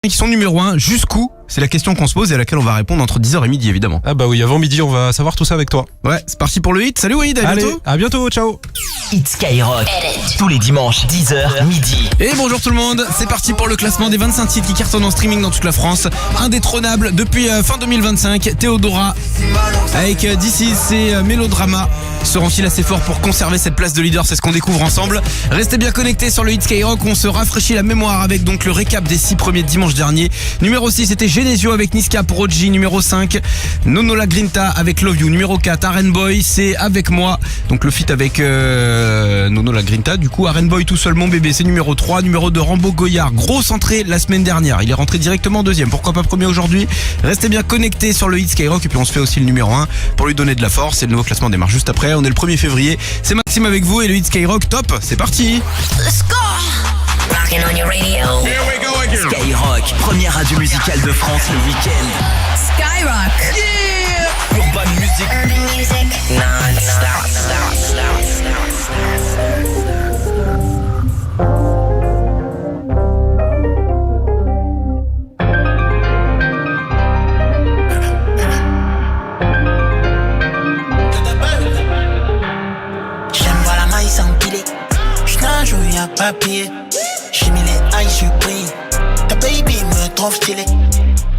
Qui sont numéro 1, jusqu'où? C'est la question qu'on se pose et à laquelle on va répondre entre 10h et midi évidemment. Ah bah oui, avant midi on va savoir tout ça avec toi. Ouais, c'est parti pour le hit. Salut Wahid, à Allez, bientôt. à bientôt, ciao. Hit Skyrock, tous les dimanches 10h midi. Et bonjour tout le monde, c'est parti pour le classement des 25 titres qui cartonnent en streaming dans toute la France. Indétrônable depuis fin 2025, Théodora avec This Is et Mélodrama seront-ils assez forts pour conserver cette place de leader? C'est ce qu'on découvre ensemble. Restez bien connectés sur le Hit Skyrock, on se rafraîchit la mémoire avec donc le récap des 6 premiers dimanches derniers. Numéro 6 c'était Genesio avec Niska pour OG. Numéro 5 Nono La Grinta avec Love You. Numéro 4 Aren Boy c'est Avec Moi, donc le feat avec Nono La Grinta. Du coup Aren Boy tout seul mon bébé c'est numéro 3. Numéro 2 Rambo Goyard, grosse entrée la semaine dernière, il est rentré directement deuxième, pourquoi pas premier aujourd'hui. Restez bien connectés sur le Hit Skyrock et puis on se fait aussi le numéro 1 pour lui donner de la force. Et le nouveau classement démarre juste après, on est le 1er février. C'est Maxime avec vous et le Hit Skyrock top, c'est parti. Let's go. Rockin' on your radio. Here we go again. Skyrock, première radio musicale de France le week-end. Skyrock. Urban Music. Urban music. Non-stop. J'aime voir la maille s'empiler. J'nage où y'a papier. J'ai mis les high surpris. Ta baby me trouve stylé.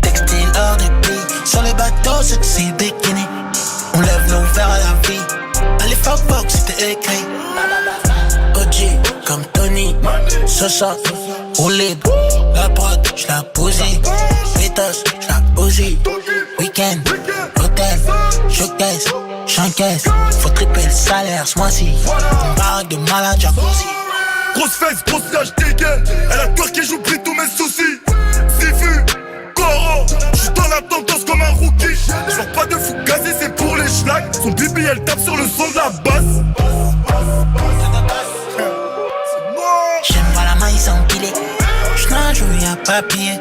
Textile hors de prix. Sur les bateaux, c'est bikini. On lève nos verres à la vie. Allez, fuck box, c'était écrit. OG, comme Tony. Sosa, roulé. La prod, j'la posé. Pétasse, j'la posé. Week-end, hôtel, showcase, j'encaisse. Faut tripler le salaire ce mois-ci. Une baraque de malade, jacuzzi. Grosse fesse, grosse lâche, dégaine. Elle a twerké, j'oublie tous mes soucis. Sifu, Coro, j'suis dans la tendance comme un rookie. J'vends pas de fou gazé, c'est pour les schlags. Son bibi, elle tape sur le son de la basse. J'aime voir la maille s'empiler. J'nage où y'a papier.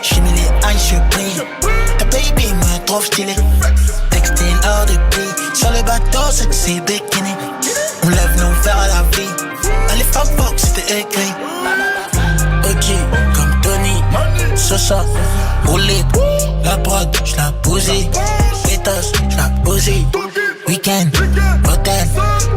J'ai mis les high surpris. Ta baby me trouve stylé. Textile hors de prix. Sur les bateaux, c'est bikini. On lève nos verres à la vie. Allez, fuck box, c'était écrit. OG, comme Tony. Sosa, roulé. La prod, j'la posé. Pétasse, j'la posé. Week-end, hôtel,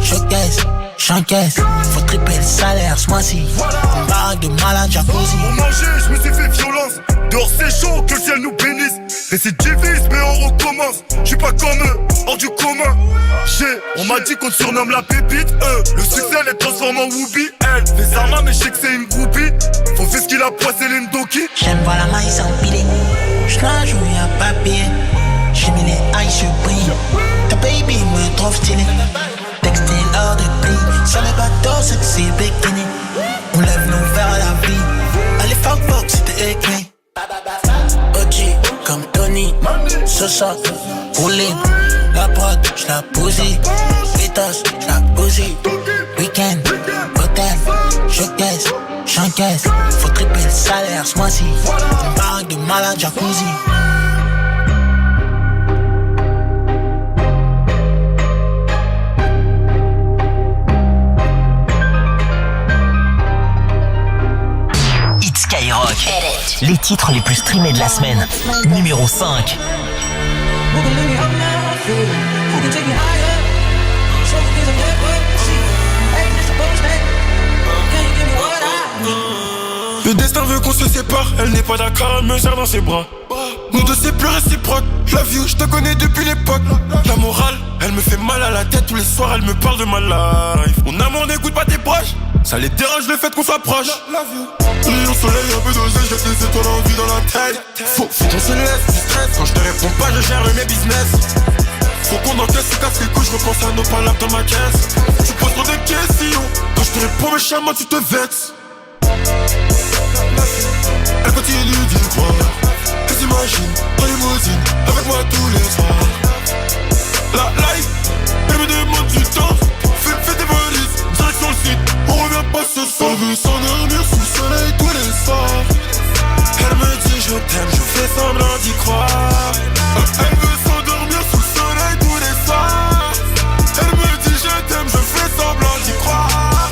showcase, j'encaisse. Faut tripler le salaire ce mois-ci. Une baraque de malade, jacuzzi. Pour manger, j'me suis fait violence. Dehors c'est chaud, que le ciel nous bénisse. Récidiviste, mais on recommence. J'suis pas comme eux, hors du commun. On m'a dit qu'on te surnomme la pépite. Le succès les transforme en Whoopi. Elle fait Zarma, mais j'sais que c'est une groupie. Faut faire ce qu'il a poissé l'Indoki. J'aime voir la maille s'empiler. J'nage où y'a papier. J'ai mis les high surpris. Ta baby me trouve stylé. Textile hors de prix. Sur les bateaux, c'est bikini. On lève nos verres à la vie. Allez, fuck box, c'était écrit. OG, comme Tony. Sosa, roulé. La prod, j'la posé. Pétasse, j'la posé. Week-end, hôtel, showcase, j'encaisse. Faut tripler le salaire ce mois-ci. Une baraque de malade, jacuzzi. Hit Skyrock, les titres les plus streamés de la semaine. Numéro 5. Le destin veut qu'on se sépare, elle n'est pas d'accord, elle me serre dans ses bras. Nous deux c'est plus réciproque, je love you, je te connais depuis l'époque. La morale, elle me fait mal à la tête, tous les soirs elle me parle de ma life. Mon amour n'écoute pas tes proches, ça les dérange le fait qu'on soit proche. Rayon soleil, un peu d'oseille, jette les étoiles en vie dans la tête. Faut qu'on se laisse du stress, quand je te réponds pas je gère mes business. Faut qu'on encaisse, se casse les couilles, je repense à nos palabres dans ma caisse. Tu poses trop de questions, quand je te réponds méchamment tu te vexes. Elle continue d'y croire. Elle s'imagine en limousine avec moi tous les soirs. La life, elle me demande du temps. Fais tes valises, direction le site. On revient pas ce soir. Elle veut s'endormir sous le soleil tous les soirs. Elle me dit je t'aime, je fais semblant d'y croire. Elle veut s'endormir sous le soleil tous les soirs. Elle me dit je t'aime, je fais semblant d'y croire.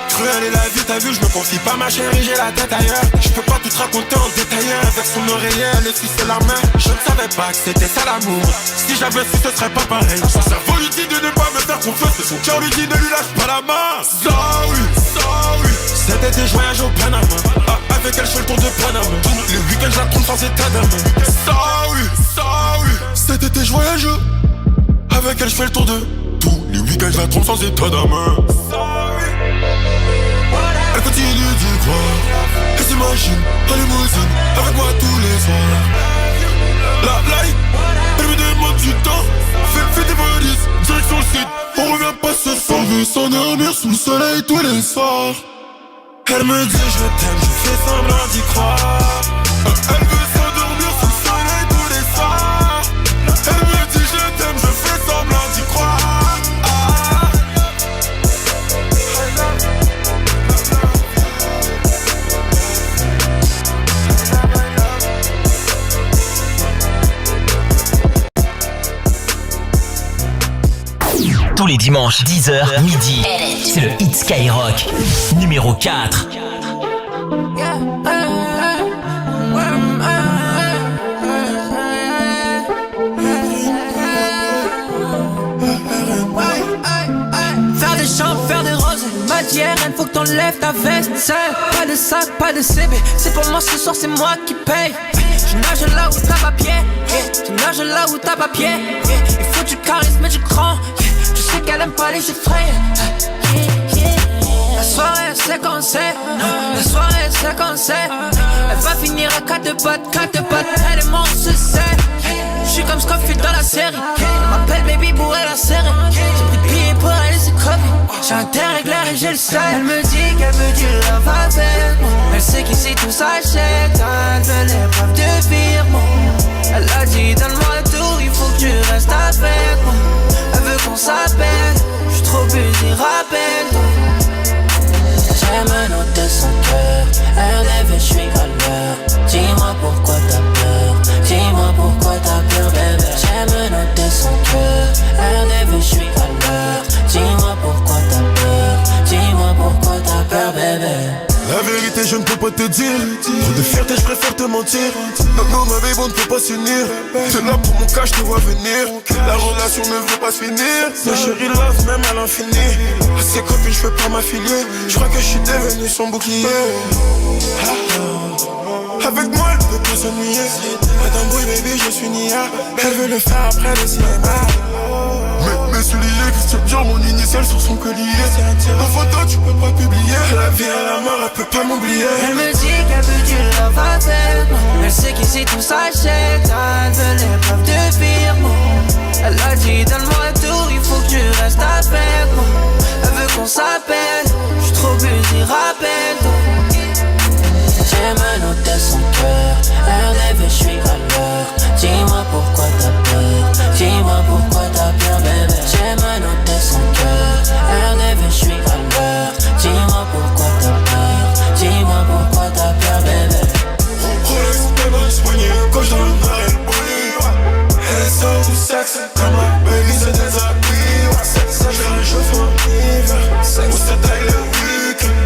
Cruelle est la vie, t'as vu, je me confie pas ma chérie, j'ai la tête ailleurs. Je peux pas tout te raconter en détail. Avec son oreiller, elle essuie la main. Je ne savais pas que c'était ça l'amour. Si j'avais su, ce serait pas pareil. Son cerveau lui dit de ne pas me faire confiance, et son cœur lui dit ne lui lâche pas la main. Sorry. Cet été, je voyage au Panama. Avec elle, je fais le tour de Panama. Le week-end, je la trompe sans état d'âme. Sorry. Cet été, je voyage. Avec elle, je fais le tour de tous les week-ends, je la trompe sans état d'âme. Elle continue d'y croire. Elle s'imagine en limousine avec moi tous les soirs. La light, elle me demande du temps. Fais des valises, direction le site. On revient pas ce soir. On veut s'endormir sous le soleil tous les soirs. Elle me dit je t'aime, je fais semblant d'y croire. Elle veut s'endormir sous le soleil tous les soirs. Elle me dit je t'aime, je fais semblant d'y croire. Tous les dimanches, 10h, midi, c'est le Hit Skyrock, numéro 4. Faire des champs, faire des roses, matière, il faut que t'enlèves ta veste. Pas de sac, pas de CB, c'est pour moi ce soir, c'est moi qui paye. Je nage là où t'as pas pied, je nage là où t'as pas pied. Il faut du charisme et du cran. Je sais qu'elle aime pas les effrayés. La soirée c'est qu'on sait. La soirée c'est qu'on sait. Elle va finir à 4 potes, elle et moi on se sait. J'suis comme Scofield dans la série. Elle m'appelle baby pour elle la serrer. J'ai pris pied pour elle et c'est crevé. J'ai un terre éclair et j'ai le sel. Elle me dit qu'elle veut du love avec moi. Elle sait qu'ici tout s'achète. Elle veut l'épreuve de virement. Elle a dit donne-moi le tour, il faut que tu restes avec moi. Elle veut qu'on s'appelle, j'suis trop busy, rappelle-toi. J'aime noter son cœur, elle rêve, j'suis à l'heure. Dis-moi pourquoi t'as peur, dis-moi pourquoi t'as peur, bébé. J'aime noter son cœur, elle rêve, j'suis à l'heure. Dis-moi pourquoi t'as peur, dis-moi pourquoi t'as peur, bébé. La vérité je ne peux pas te dire. Trop de fierté je préfère te mentir. Non ma baby on ne peut pas s'unir. T'es là pour mon cas je te vois venir. La relation ne veut pas se finir. Ma chérie love même à l'infini. À ses copines je peux pas m'affilier. Je crois que je suis devenu son bouclier. Avec moi elle peut pas s'ennuyer. Pas d'embrouille baby je suis Nia. Elle veut le faire après le cinéma. Mes souliers, Christian Dior, mon initial sur son collier. En photo tu peux pas publier. La vie à la mort, elle peut pas m'oublier. Elle me dit qu'elle veut du love avec moi. Elle sait qu'ici tout s'achète. Elle veut l'épreuve de virement. Elle a dit donne-moi le tour, il faut que tu restes avec moi. Elle veut qu'on s'appelle, j'suis trop busy, rappelle-toi. J'aime noter son cœur, elle rêve, j'suis à l'heure. Dis-moi pourquoi t'as peur, dis-moi pourquoi t'as peur, bébé. J'aime noter son cœur, elle rêve, j'suis à l'heure. Dis-moi pourquoi t'as peur, dis-moi pourquoi t'as peur, bébé. Rolex, Pebbles, poignée, gauche dans le noir, elle brûle. Elle est so sexy, comme ma baby se déshabille. Ça je la chauffe en hiver, on se taille le week-end.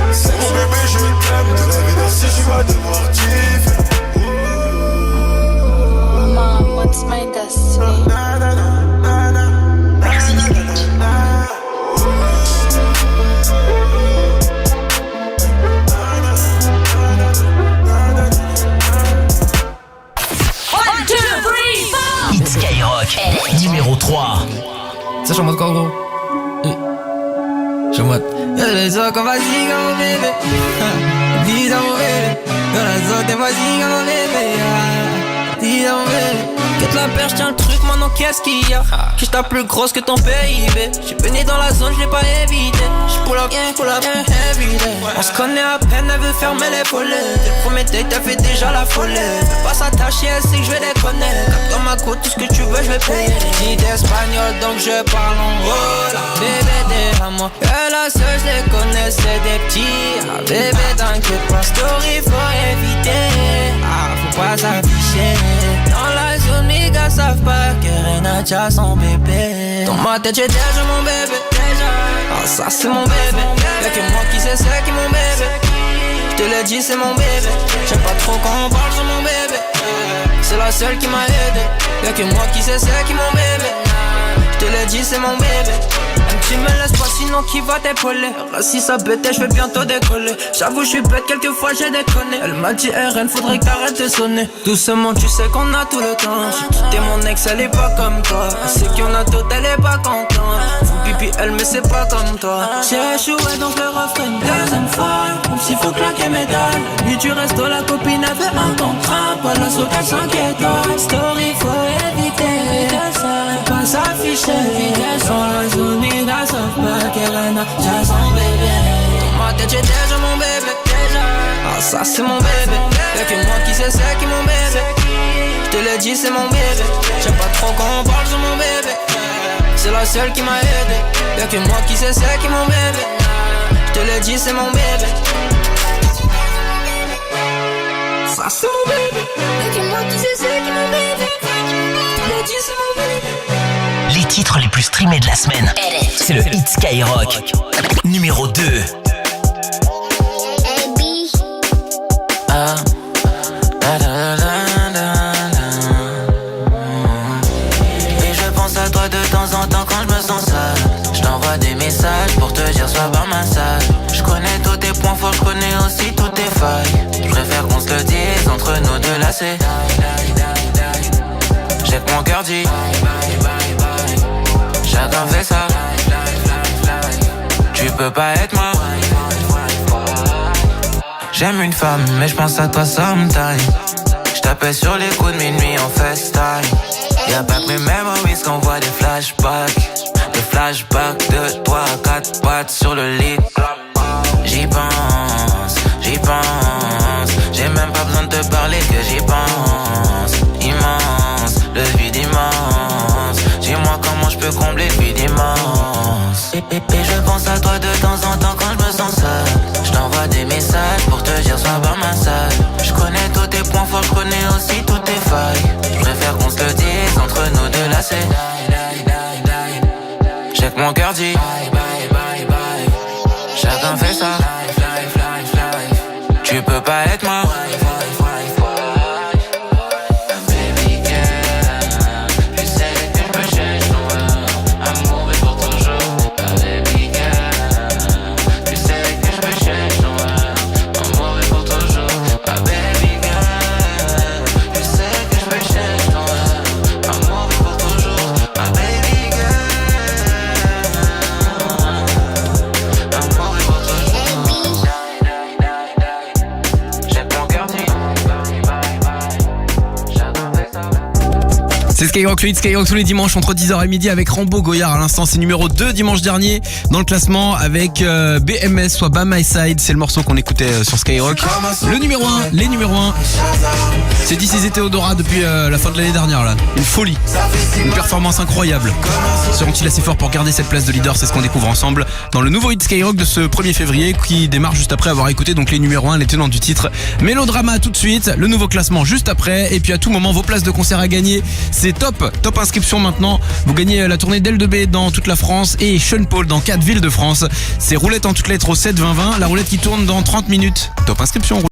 Mon bébé je t'aime, de la vie si tu vas devoir kiffer. Mom, what's my destiny? Hit Skyrock, numéro 3. Ça chante quoi gros? Je mode. Les autres comme vas-y comme mon bébé. Dis à mon bébé. Dans la zone t'es vas-y comme mon bébé. Dis à mon bébé. Quitte la perche, tiens le truc, maintenant qu'est-ce qu'il y a? Quiche ta plus grosse que ton PIB. J'suis baigné dans la zone, j'l'ai pas évité. J'pull up, everyday. On se connaît à peine, elle veut fermer les volets. Dès le premier date, elle fait déjà la folie. Veut pas s'attacher, elle sait que j'vais déconner. Cap dans ma côte, tout ce que tu veux, j'vais payer. J'ai dit d'espagnol, donc je parle en rola. Bébé, des à moi. Que la seule, j'les connais, c'est des petits. Ah, bébé, t'inquiète pas, story, faut éviter. Ah, faut pas s'afficher. Dans la zone, mes gars savent pas que Renatia son bébé. Dans ma tête j'ai déjà mon bébé, déjà. ça c'est mon bébé. Y'a que moi qui sais c'est qui mon bébé. Je te l'ai dit c'est mon bébé. J'aime pas trop quand on parle sur mon bébé. C'est la seule qui m'a aidé. Y'a que moi qui sais c'est qui mon bébé. Je te l'ai dit c'est mon bébé. Tu me laisses pas sinon qui va t'épauler. Si ça pète je vais bientôt décoller. J'avoue je suis bête quelquefois j'ai déconné. Elle m'a dit RN faudrait que t'arrêtes de sonner. Doucement tu sais qu'on a tout le temps. J'ai quitté mon ex elle est pas comme toi. Elle sait qu'on a tout elle est pas contente. Faut pipi elle mais c'est pas comme toi. J'ai échoué donc le refrain une deuxième fois. Même s'il faut claquer mes dalles. Lui tu restes la copine avait un contrat. Pas la saute à 5 étoiles. Story faut éviter pas s'afficher. Sans la zone sauf pas qu'elle a déjà son bébé. Dans ma tête j'ai déjà mon bébé. Ah ça c'est mon bébé. Y'a que moi qui sais c'est qui mon bébé. Je te l'ai dit c'est mon bébé. J'aime pas trop quand on parle sur mon bébé. C'est la seule qui m'a aidé. Y'a que moi qui sais c'est qui mon bébé. Je te l'ai dit c'est mon bébé. Ça c'est mon bébé. Y'a que moi qui sais c'est qui mon bébé. Je te l'ai dit c'est mon bébé. Les titres les plus streamés de la semaine, c'est le Hit Skyrock. Numéro 2. Et je pense à toi de temps en temps quand je me sens sale. Je t'envoie des messages pour te dire sois par ma salle. Je connais tous tes points forts, je connais aussi toutes tes failles. Je préfère qu'on se le dise entre nous deux là c'est. J'ai que mon cœur dit chacun fait ça. Tu peux pas être moi. J'aime une femme mais je pense à toi sometime. Je t'appelle sur les coups de minuit en FaceTime. Y'a pas que mes memories qu'on voit des flashbacks. Des flashbacks de 3 à 4 pattes sur le lit. J'y pense, j'y pense. J'ai même pas besoin de te parler que j'y pense. Immense, le vide immense. Dis-moi comment je peux combler le vide immense. Et je pense à toi de temps en temps quand je me sens seul. Je t'envoie des messages pour te dire sois par ma salle. Je connais tous tes points forts, je connais aussi toutes tes failles. Je préfère qu'on se le dise entre nous deux là c'est. J'ai que mon cœur dit chacun fait ça. Tu peux pas être moi. C'est Skyrock, le Hit Skyrock tous les dimanches entre 10h et midi avec Rambo Goyard à l'instant. C'est numéro 2 dimanche dernier dans le classement avec BMS, soit By My Side. C'est le morceau qu'on écoutait sur Skyrock. Le numéro 1, les numéros 1. C'est DC's et Théodora depuis la fin de l'année dernière là. Une folie. Une performance incroyable. Seront-ils assez forts pour garder cette place de leader? C'est ce qu'on découvre ensemble dans le nouveau Hit Skyrock de ce 1er février qui démarre juste après avoir écouté donc les numéros 1, les tenants du titre. Mélodrama tout de suite, le nouveau classement juste après. Et puis à tout moment, vos places de concert à gagner. C'est top inscription maintenant. Vous gagnez la tournée d'L2B dans toute la France et Sean Paul dans 4 villes de France. C'est roulette en toutes lettres au 7 20 20. La roulette qui tourne dans 30 minutes. Top inscription.